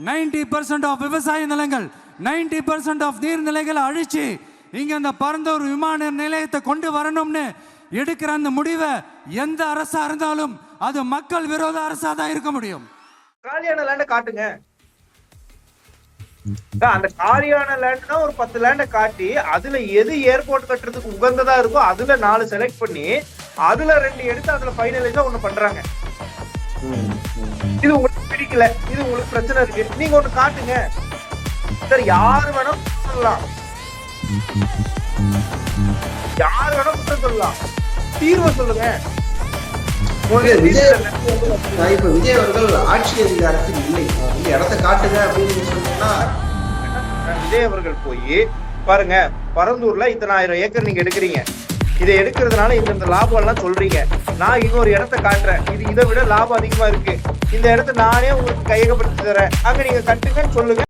90% of விவசாய நிலங்கள் 90% of நீர்நிலைகளை அழிச்சு இங்க அந்த பரந்தூர் விமான நிலையத்தை கொண்டு வரணும்னு எடுக்கிற அந்த முடிவை எந்த அரசா இருந்தாலும் அது மக்கள் விரோத அரசா தான் இருக்க முடியும். காலியான லேண்ட காட்டுங்க. அந்த காலியான லேண்ட்னா ஒரு 10 லேண்ட காட்டி அதுல எது ஏர்போர்ட் கட்டுறதுக்கு உகந்ததா இருக்கோ அதுல 4 செலக்ட் பண்ணி அதுல 2 எடுத்து அதுல ஃபைனலைஸா ஒண்ணு பண்றாங்க. இது உங்களுக்கு பிடிக்கல, இது உங்களுக்கு பிரச்சனை இருக்கு, நீங்க ஒண்ணு காட்டுங்க சார். யாரு வேணா சொல்லலாம், யாரு வேணா குற்றம் சொல்லலாம், தீர்வை சொல்லுங்க. விஜய் அவர்கள் ஆட்சி அதிகாரத்தில் இல்லை, இடத்தை காட்டுங்க அப்படின்னு சொன்னீங்கன்னா விஜய் அவர்கள் போய் பாருங்க, பரந்தூர்ல இத்தனை 1000 ஏக்கர் நீங்க எடுக்கிறீங்க, இதை எடுக்கிறதுனால இந்த லாபம் எல்லாம் சொல்றீங்க, நான் இன்னொரு இடத்தை காட்டுறேன், இது இதை விட லாபம் அதிகமா இருக்கு, இந்த இடத்த நானே உங்களுக்கு கையகப்படுத்தி தரேன், அங்க நீங்க கட்டுங்கன்னு சொல்லுங்க.